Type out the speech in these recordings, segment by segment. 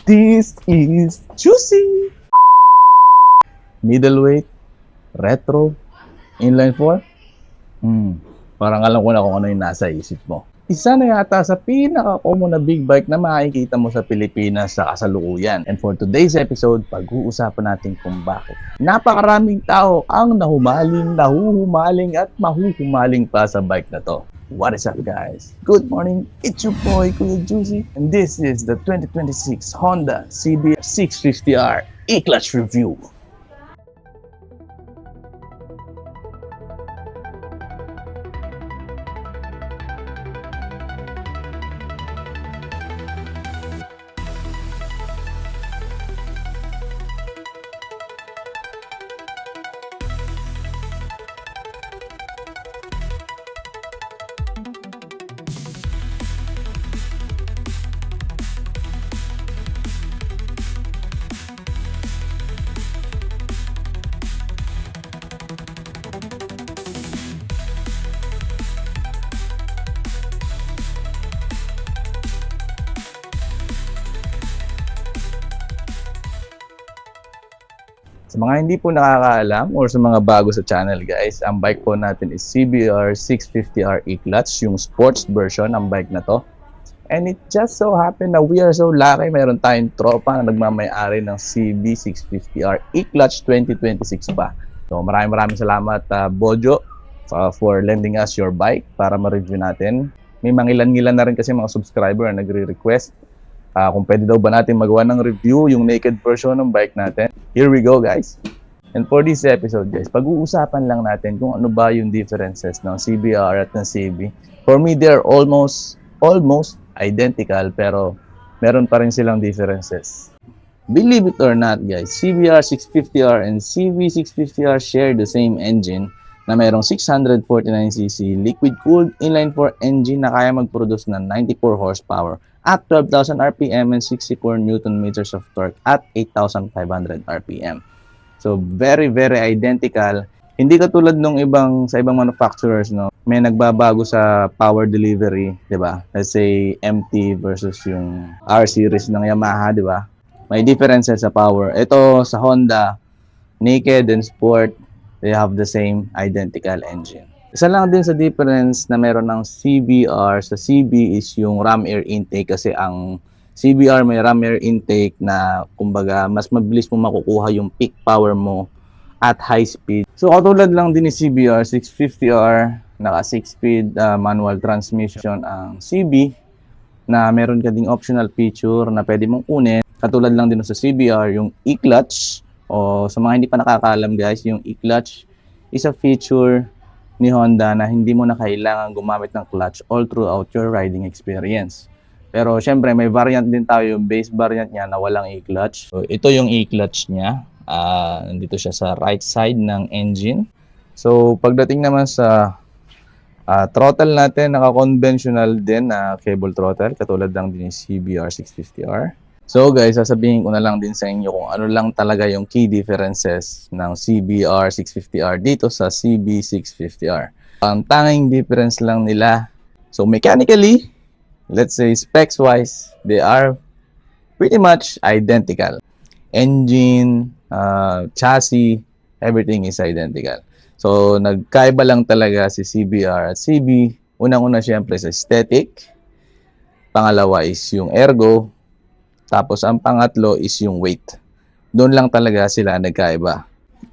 This is juicy! Middleweight, retro, inline 4. Parang alam ko na kung ano yung nasa isip mo. Isa na yata sa pinaka-common na big bike na makikita mo sa Pilipinas sa kasalukuyan. And for today's episode, pag-uusapan natin kung bakit napakaraming tao ang nahuhumaling at mahuhumaling pa sa bike na to. What is up, guys? Good morning, it's your boy Kuya Juicy, and this is the 2026 Honda CBR 650R E-Clutch Review. Sa mga hindi po nakakaalam or sa mga bago sa channel, guys, ang bike po natin is CBR 650R E-Clutch, yung sports version ng bike na to. And it just so happened na we are so lucky, mayroon tayong tropa na nagmamay-ari ng CB 650R E-Clutch 2026 pa. So maraming salamat, Bojo, for lending us your bike para ma-review natin. May mangilan-ngilan na rin kasi mga subscriber na nagre-request kung pwede daw ba natin magawa ng review yung naked version ng bike natin. Here we go, guys. And for this episode, guys, pag-uusapan lang natin kung ano ba yung differences ng CBR at ng CB. For me, they're almost identical, pero meron pa rin silang differences. Believe it or not, guys, CBR 650R and CB 650R share the same engine na mayroong 649cc liquid-cooled inline-4 engine na kaya mag-produce ng 94 horsepower at 12,000 RPM and 64 Newton meters of torque at 8,500 RPM. So very identical. Hindi katulad nung sa ibang manufacturers, no. May nagbabago sa power delivery, 'di ba? Let's say MT versus yung R series ng Yamaha, 'di ba? May differences sa power. Ito sa Honda, naked and sport, they have the same identical engine. Isa lang din sa difference na meron ng CBR sa CB is yung ram air intake, kasi ang CBR may ram air intake na kumbaga mas mabilis mo makukuha yung peak power mo at high speed. So katulad lang din ni CBR 650R, naka 6-speed manual transmission ang CB na meron ka ding optional feature na pwede mong kunin. Katulad lang din sa CBR yung E-Clutch, o sa mga hindi pa nakakaalam, guys, yung E-Clutch is a feature ni Honda na hindi mo na kailangan gumamit ng clutch all throughout your riding experience. Pero syempre may variant din tayo, yung base variant niya na walang E-Clutch. So ito yung E-Clutch niya. Nandito siya sa right side ng engine. So pagdating naman sa throttle natin, naka-conventional din na cable throttle, katulad lang din yung CBR 650R. So guys, sasabihin ko na lang din sa inyo kung ano lang talaga yung key differences ng CBR 650R dito sa CB 650R. Ang tanging difference lang nila, so mechanically, let's say specs wise, they are pretty much identical. Engine, chassis, everything is identical. So nagkaiba lang talaga si CBR at CB. Unang-una syempre sa aesthetic, pangalawa is yung ergo, tapos ang pangatlo is yung weight. Doon lang talaga sila nagkaiba.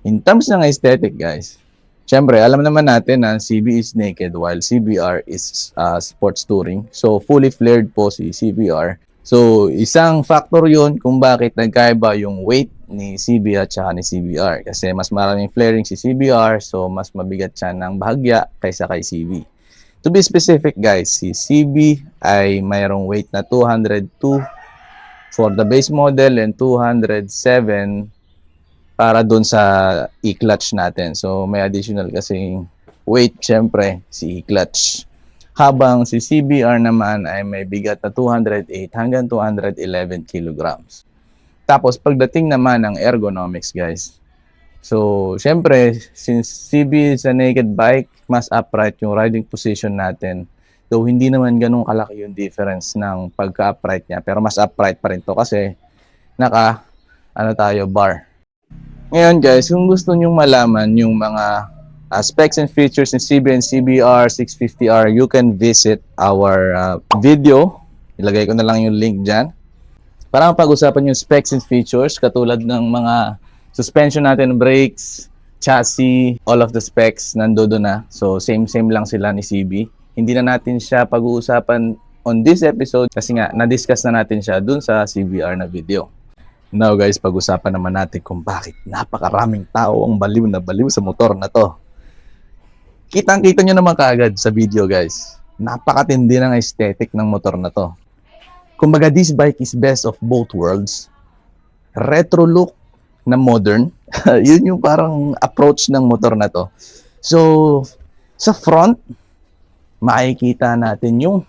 In terms ng aesthetic, guys, syempre alam naman natin na CB is naked while CBR is sports touring. So fully flared po si CBR. So isang factor yun kung bakit nagkaiba yung weight ni CB at saka ni CBR. Kasi mas maraming flaring si CBR, so mas mabigat siya ng bahagya kaysa kay CB. To be specific, guys, si CB ay mayroong weight na 202 for the base model and 207 para dun sa E-Clutch natin. So may additional kasing weight syempre si E-Clutch. Habang si CBR naman ay may bigat na 208 hanggang 211 kilograms. Tapos pagdating naman ng ergonomics, guys. So syempre since CB is a naked bike, mas upright yung riding position natin. Though hindi naman ganun kalaki yung difference ng pagka-upright niya, pero mas upright pa rin to kasi bar. Ngayon guys, kung gusto nyong malaman yung mga specs and features ng CB and CBR 650R, you can visit our video. Ilagay ko na lang yung link dyan. Para mapag-usapan yung specs and features, katulad ng mga suspension natin, brakes, chassis, all of the specs nandoon na. So same lang sila ni CB. Hindi na natin siya pag-uusapan on this episode kasi nga na-discuss na natin siya dun sa CBR na video. Now guys, pag-usapan naman natin kung bakit napakaraming tao ang baliw na baliw sa motor na to. Kitang-kita nyo naman kaagad sa video guys. Napakatindi ng aesthetic ng motor na to. Kumbaga, this bike is best of both worlds. Retro look na modern. Yun yung parang approach ng motor na to. So, sa front, makikita natin yung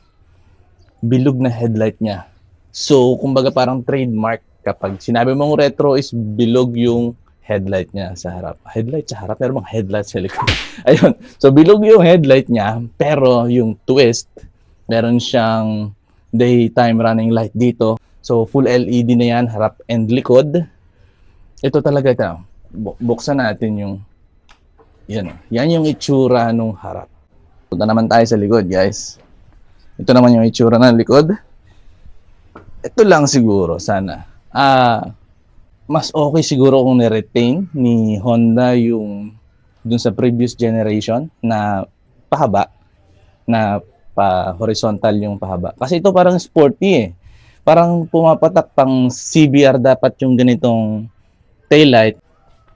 bilog na headlight niya. So, kumbaga parang trademark kapag sinabi mong retro is bilog yung headlight niya sa harap. Headlight sa harap, pero mga headlight sa likod. Ayun. So, bilog yung headlight niya, pero yung twist, meron siyang daytime running light dito. So, full LED na yan, harap and likod. Ito talaga ito. Buksan natin yung yan yung itsura nung harap. Punta naman tayo sa likod, guys. Ito naman yung itsura ng likod. Ito lang siguro, sana. Mas okay siguro kung ni-retain ni Honda yung dun sa previous generation na pahaba, na pa-horizontal yung pahaba. Kasi ito parang sporty eh. Parang pumapatak pang CBR dapat yung ganitong taillight.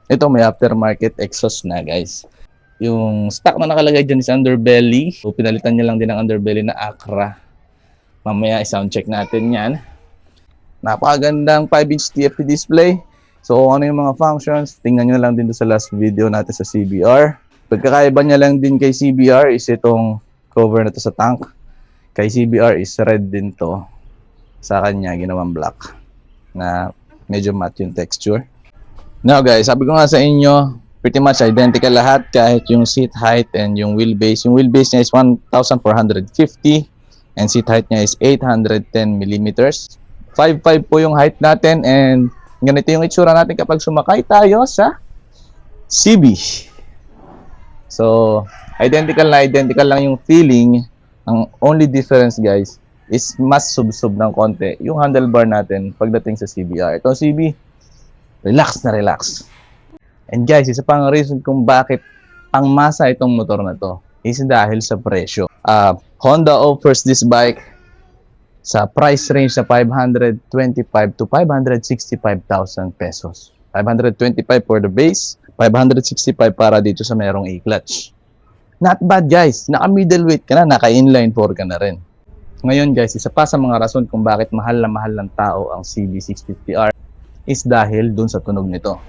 Ito may aftermarket exhaust na guys. Yung stock na nakalagay dyan is underbelly. So, pinalitan niya lang din ang underbelly na Acra. Mamaya i-sound check natin yan. Napakagandang 5-inch TFT display. So kung ano yung mga functions, tingnan nyo lang din sa last video natin sa CBR. Pagkakaiba niya lang din kay CBR is itong cover na to sa tank. Kay CBR is red din to. Sa kanya, ginawang black. Na medyo matte yung texture. Now guys, sabi ko nga sa inyo, pretty much identical lahat kahit yung seat height and yung wheelbase. Yung wheelbase niya is 1,450 and seat height niya is 810 millimeters. 5'5" po yung height natin and ganito yung itsura natin kapag sumakay tayo sa CB. So, identical lang yung feeling. Ang only difference guys is mas sub-sub ng konti yung handlebar natin pagdating sa CBR. Ito CB, relax na relax. And guys, isa pang reason kung bakit ang masa itong motor na to is dahil sa presyo. Honda offers this bike sa price range sa 525 to 565,000 pesos. 525 for the base, 565 para dito sa merong E-clutch. Not bad guys, naka middleweight ka na, naka inline 4 ka na rin. Ngayon guys, isa pa sa mga rason kung bakit mahal ng tao ang CB650R is dahil dun sa tunog nito.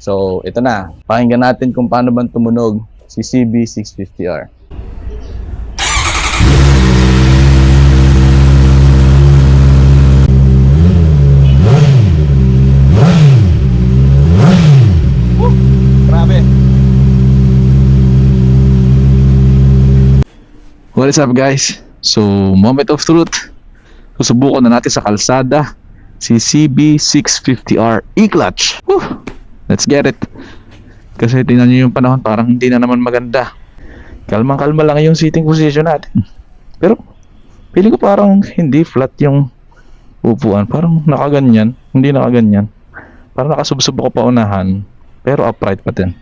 So ito na, pakinggan natin kung paano ba tumunog si CB650R. What is up guys? So, moment of truth. Susubukan na natin sa kalsada si CB650R E-clutch. Let's get it. Kasi tingnan nyo yung panahon, parang hindi na naman maganda. Kalmang-kalma lang yung sitting position natin. Pero, feeling ko parang hindi flat yung upuan. Parang nakaganyan. Hindi nakaganyan. Parang nakasubsob ako pa unahan. Pero upright pa din.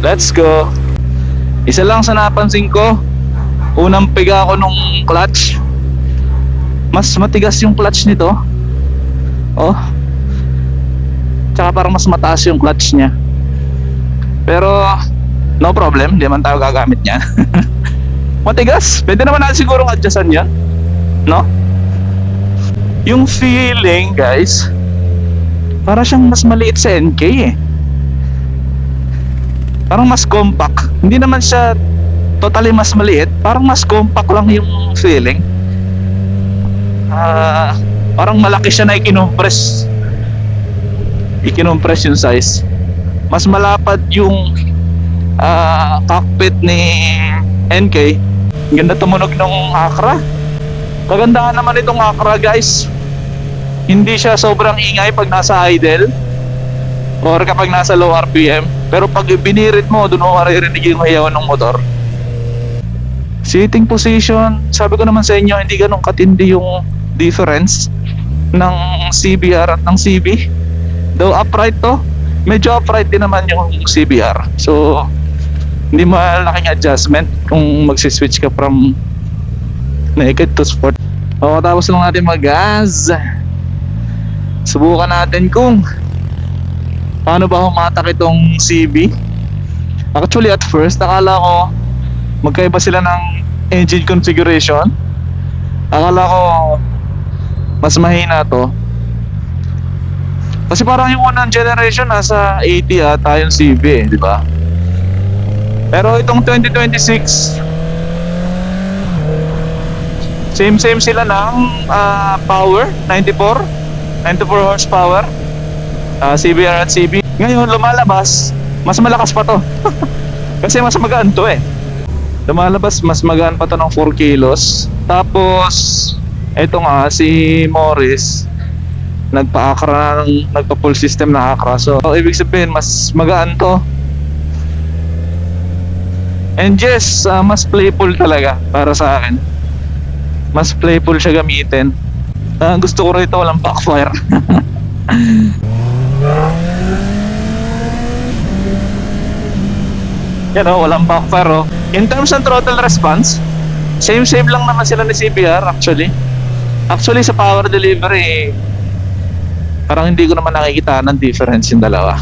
Let's go! Isa lang sa napansin ko, unang piga ko nung clutch, mas matigas yung clutch nito. Oh. Tsaka parang mas mataas yung clutch niya. Pero no problem, hindi man tayo gagamit niya. Matigas, pwede naman natin sigurong adjustan yan, no? Yung feeling guys, para siyang mas maliit sa NK eh. Parang mas compact. Hindi naman siya totally mas maliit. Parang mas compact lang yung feeling. Parang malaki siya na ikinompress yung size. Mas malapad yung cockpit ni NK. Ganda tumunog ng Acra. Kagandahan naman itong Acra guys. Hindi siya sobrang ingay pag nasa idle or kapag nasa low RPM. Pero pag binirit mo, doon mo maririnig yung hayawan ng motor. Sitting position, sabi ko naman sa inyo, hindi ganun katindi yung difference ng CBR at ng CB. Though upright to, medyo upright din naman yung CBR. So, hindi malaking adjustment kung magsiswitch ka from naked to sport. O, tapos lang natin mag-gas. Subukan natin kung paano ba humatak itong CB. Actually, at first, akala ko magkaiba sila ng engine configuration. Akala ko mas mahina to. Kasi parang yung unang generation nasa 80 ata yung CB eh, di ba? Pero itong 2026 same sila ng power, 94 horsepower, CBR at CB. Ngayon lumalabas mas malakas pa to. Kasi mas magaan to eh. Lumalabas mas magaan pa to ng 4 kilos. Tapos eto nga si Morris nagpa full system na Acra. So ibig sabihin mas magaan to. And yes, mas playful talaga para sa akin. Mas playful siya gamitin. Gusto ko rito walang backfire. Yan o, walang backfire o. In terms ng throttle response, same lang naman sila ni CBR actually. Actually sa power delivery, parang hindi ko naman nakikita ng difference yung dalawa.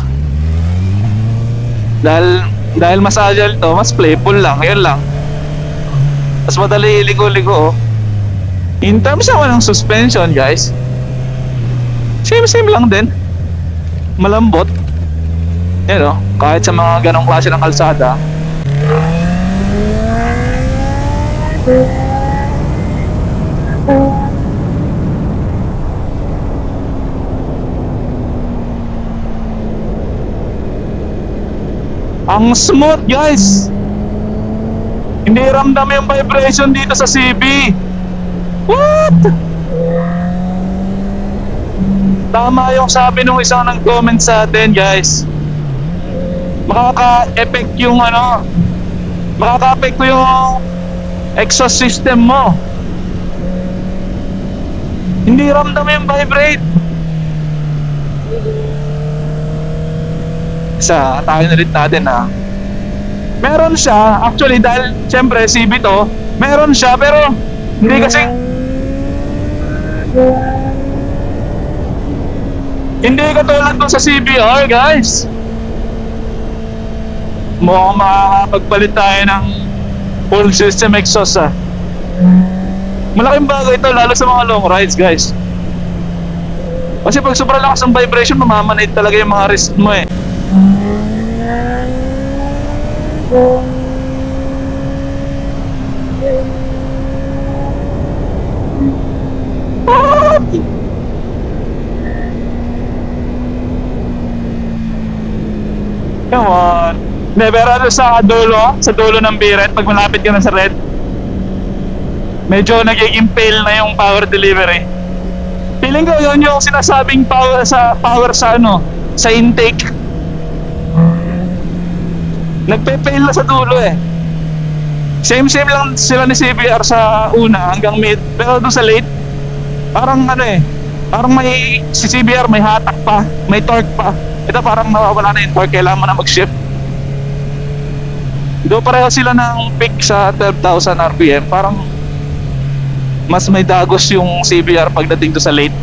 Dahil mas agile to, mas playful lang, yun lang. Mas madali iligo-ligo oh. In terms naman ng suspension guys, same lang din. Malambot. Yan o, kahit sa mga ganong klase ng kalsada. Ang smooth guys. Hindi ramdam yung vibration dito sa CB. What? Tama yung sabi nung isang nag-comment sa atin guys. Makaka-effect yung makaka-apekto yung exhaust system mo. Hindi ramdam yung vibrate. Sa tayo na rin natin ha. Meron siya, actually dahil siyempre CB to, meron siya pero hindi kasi hindi katulad dun sa CBR guys. Mukhang makakapagpalit tayo ng full system exhaust ah. Malaking bagay ito lalo sa mga long rides guys. Kasi pag sobrang lakas ng vibration, mamamanid talaga yung mga wrist mo eh. Come on. Pero sa dulo ng biret, pag malapit ka na sa red, medyo nagiging pale na yung power delivery. Feeling ko yun yung sinasabing power sa intake. Nagpe-pale na sa dulo eh. Same lang sila ni CBR sa una hanggang mid, pero doon sa late parang parang si CBR may hatak pa, may torque pa. Ito parang nawawala na yung torque, kailangan mo na mag-shift. Do pareho sila ng peak sa 12,000 RPM. Parang mas may dagos yung CBR pagdating to sa late.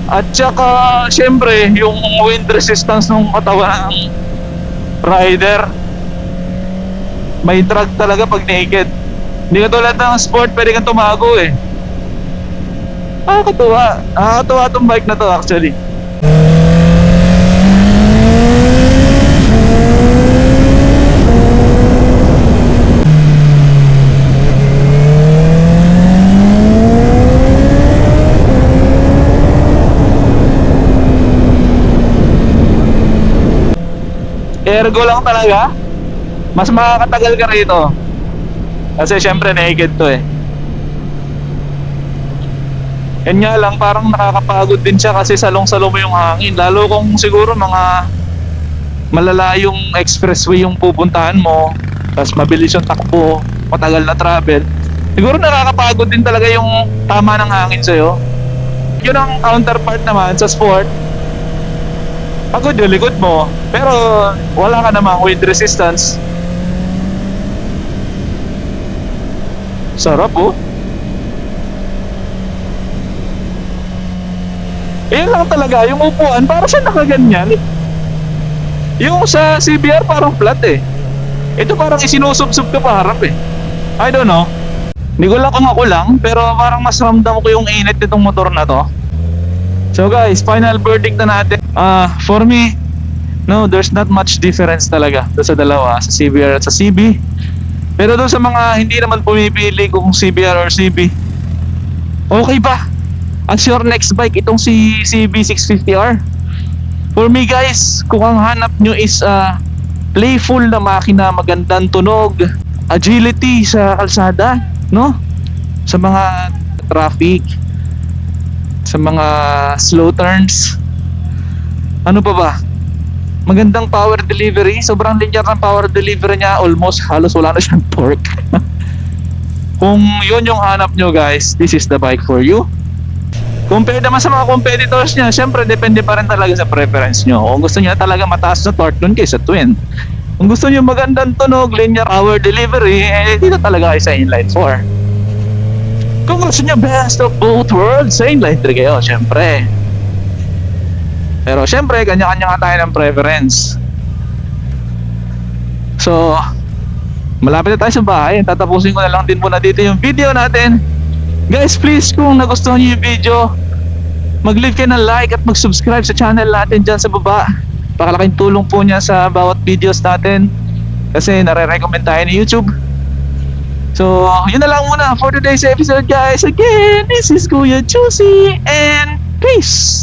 At saka syempre yung wind resistance ng katawan ng rider, may drag talaga pag naked. Hindi ka tulad ng sport, pwede kang tumago eh. Nakakatuwa tong bike na to actually. Ergo lang talaga, mas makakatagal ka rito. Kasi syempre naked to eh. Yan nga lang, parang nakakapagod din siya kasi salong-salo mo yung hangin. Lalo kung siguro mga malalayong expressway yung pupuntahan mo, tapos mabilis yung takbo, matagal na travel. Siguro nakakapagod din talaga yung tama ng hangin sa'yo. Yun ang counterpart naman sa sport. Pagod yung likod mo, pero wala ka namang wind resistance. Sarap oh. Yun lang talaga, yung upuan para siya nakaganyan. Yung sa CBR parang flat eh. Ito parang isinusubsob ka pa harap eh. I don't know. Hindi ko lang kung ako lang, pero parang mas ramdam ko yung init nitong motor na to. So guys, final verdict na natin. For me, no, there's not much difference talaga sa dalawa, sa CBR at sa CB. Pero doon sa mga hindi naman pumipili kung CBR or CB, okay ba? As your next bike, itong si CB650R. For me guys, kung ang hanap nyo is playful na makina, magandang tunog, agility sa kalsada, no? Sa mga traffic, sa mga slow turns, ano pa ba? Magandang power delivery, sobrang linear ng power delivery niya, almost halos wala na siyang torque. Kung yun yung hanap nyo guys, this is the bike for you. Compared naman sa mga competitors niya, syempre depende pa rin talaga sa preference nyo. Kung gusto niya talaga mataas na torque, dun kayo sa twin. Kung gusto niyo magandang tunog, linear power delivery, dito talaga kayo sa inline 4. Kung gusto niyo best of both worlds, sa inline 3 kayo, syempre. Pero syempre, kanya-kanya nga tayo ng preference. So, malapit na tayo sa bahay. Tatapusin ko na lang din muna dito yung video natin. Guys, please, kung nagustuhan niyo yung video, mag-leave kayo ng like at mag-subscribe sa channel natin dyan sa baba. Pakalaking tulong po niya sa bawat videos natin kasi nare-recommend tayo ni YouTube. So, yun na lang muna for today's episode guys. Again, this is Kuya Juicy and peace!